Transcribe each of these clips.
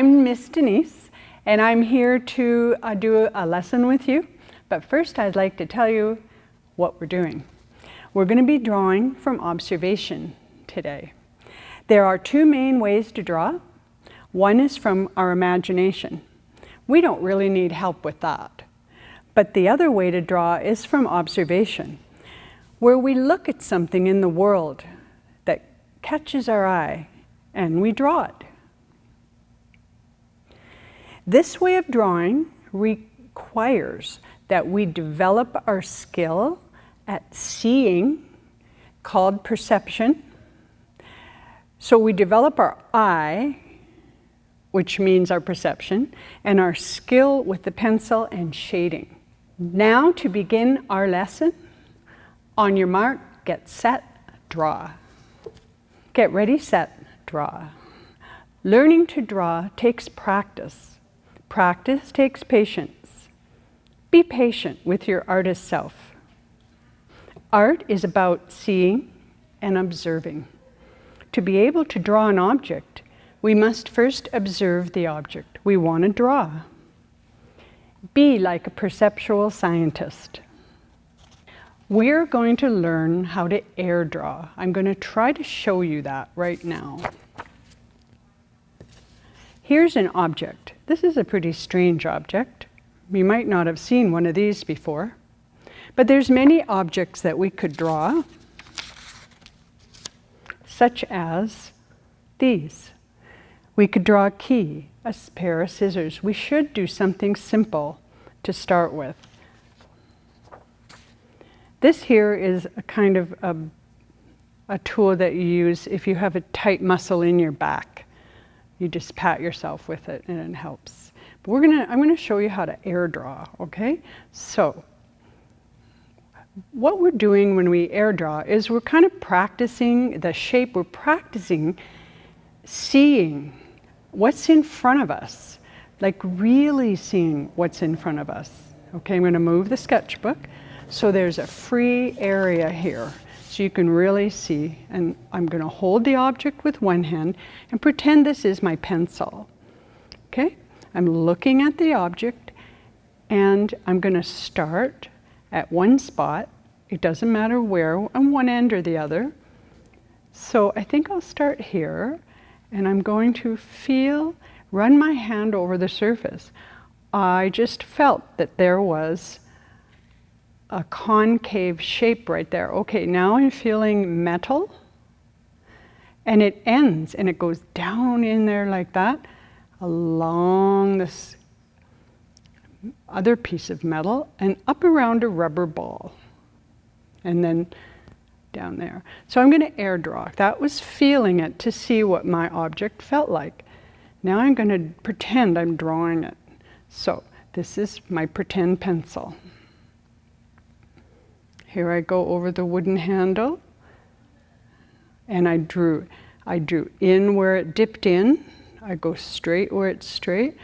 I'm Miss Denise, and I'm here to do a lesson with you. But first, I'd like to tell you what we're doing. We're going to be drawing from observation today. There are two main ways to draw. One is from our imagination. We don't really need help with that. But the other way to draw is from observation, where we look at something in the world that catches our eye and we draw it. This way of drawing requires that we develop our skill at seeing, called perception. So we develop our eye, which means our perception, and our skill with the pencil and shading. Now to begin our lesson, on your mark, get set, draw. Get ready, set, draw. Learning to draw takes practice. Practice takes patience. Be patient with your artist self. Art is about seeing and observing. To be able to draw an object, we must first observe the object we want to draw. Be like a perceptual scientist. We're going to learn how to air draw. I'm going to try to show you that right now. Here's an object. This is a pretty strange object. You might not have seen one of these before. But there's many objects that we could draw, such as these. We could draw a key, a pair of scissors. We should do something simple to start with. This here is a kind of a tool that you use if you have a tight muscle in your back. You just pat yourself with it and it helps. But I'm going to show you how to air draw, okay? So, what we're doing when we air draw is we're kind of practicing the shape. We're practicing seeing what's in front of us, like really seeing what's in front of us. Okay, I'm going to move the sketchbook. So there's a free area here. So you can really see, and I'm going to hold the object with one hand and pretend this is my pencil. Okay, I'm looking at the object and I'm going to start at one spot. It doesn't matter where, on one end or the other. So I think I'll start here and I'm going to run my hand over the surface. I just felt that there was a concave shape right there. Okay, now I'm feeling metal, and it ends and it goes down in there like that, along this other piece of metal and up around a rubber ball, and then down there. So I'm going to air draw. That was feeling it to see what my object felt like. Now I'm going to pretend I'm drawing it. So this is my pretend pencil. Here I go over the wooden handle, and I drew in where it dipped in. I go straight where it's straight.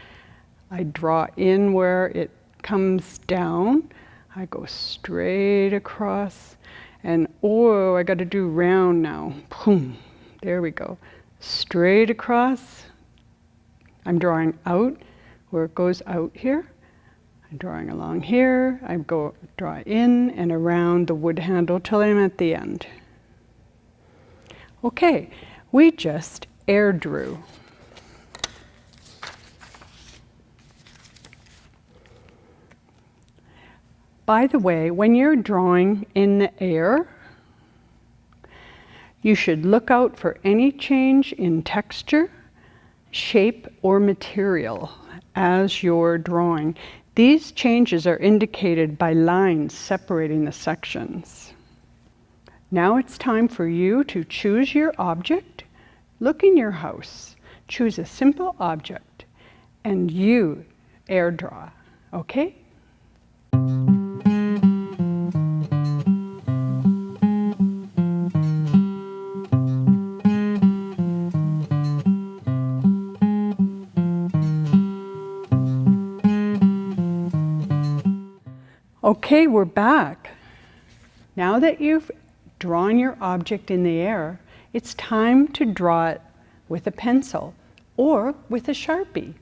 I draw in where it comes down. I go straight across, and oh, I got to do round now. Boom, there we go. Straight across. I'm drawing out where it goes out here. I'm drawing along here, I draw in and around the wood handle till I'm at the end. Okay, we just air drew. By the way, when you're drawing in the air, you should look out for any change in texture, shape, or material as you're drawing. These changes are indicated by lines separating the sections. Now it's time for you to choose your object. Look in your house, choose a simple object, and you air draw, okay? Okay, we're back. Now that you've drawn your object in the air, it's time to draw it with a pencil or with a Sharpie.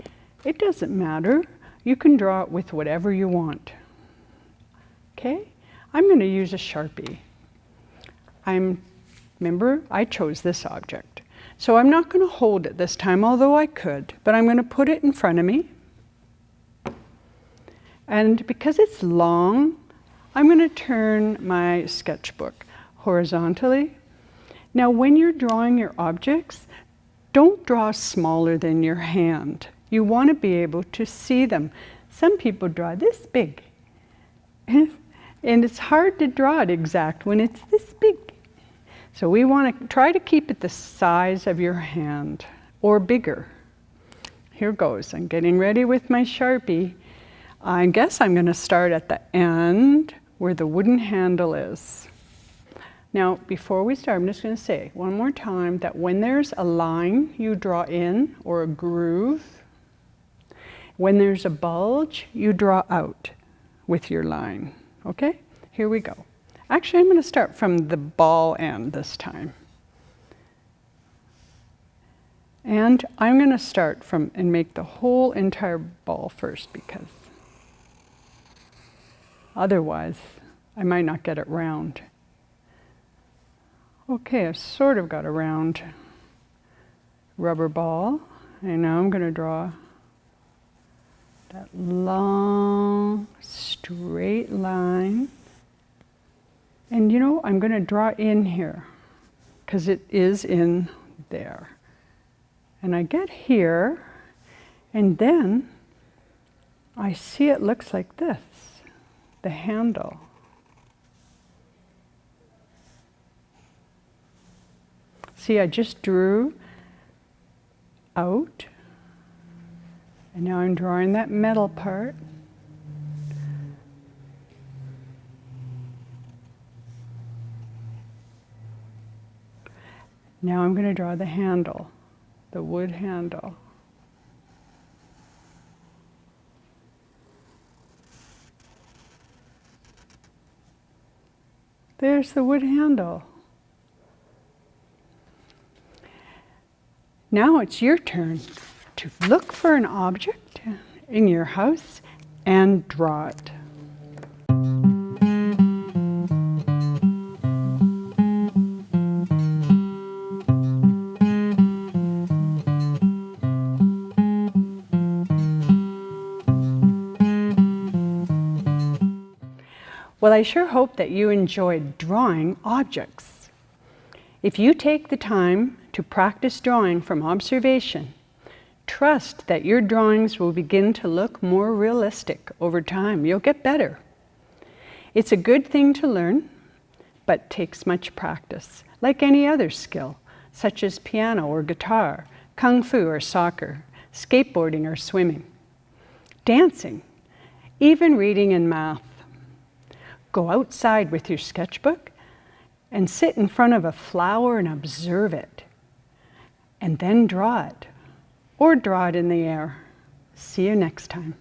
It doesn't matter. You can draw it with whatever you want. Okay? I'm going to use a Sharpie. Remember, I chose this object. So I'm not going to hold it this time, although I could, but I'm going to put it in front of me. And because it's long, I'm going to turn my sketchbook horizontally. Now, when you're drawing your objects, don't draw smaller than your hand. You want to be able to see them. Some people draw this big. And it's hard to draw it exact when it's this big. So we want to try to keep it the size of your hand or bigger. Here goes. I'm getting ready with my Sharpie. I guess I'm going to start at the end where the wooden handle is. Now, before we start, I'm just going to say one more time that when there's a line you draw in or a groove, when there's a bulge, you draw out with your line. Okay? Here we go. Actually, I'm going to start from the ball end this time. And I'm going to start from and make the whole entire ball first, because otherwise I might not get it round. Okay, I've sort of got a round rubber ball. And now I'm going to draw that long, straight line. And you know, I'm going to draw in here, because it is in there. And I get here, and then I see it looks like this, the handle. See, I just drew out, and now I'm drawing that metal part. Now I'm going to draw the handle, the wood handle. There's the wood handle. Now it's your turn to look for an object in your house and draw it. Well, I sure hope that you enjoyed drawing objects. If you take the time to practice drawing from observation, trust that your drawings will begin to look more realistic over time. You'll get better. It's a good thing to learn, but takes much practice, like any other skill, such as piano or guitar, kung fu or soccer, skateboarding or swimming, dancing, even reading and math. Go outside with your sketchbook and sit in front of a flower and observe it. And then draw it, or draw it in the air. See you next time.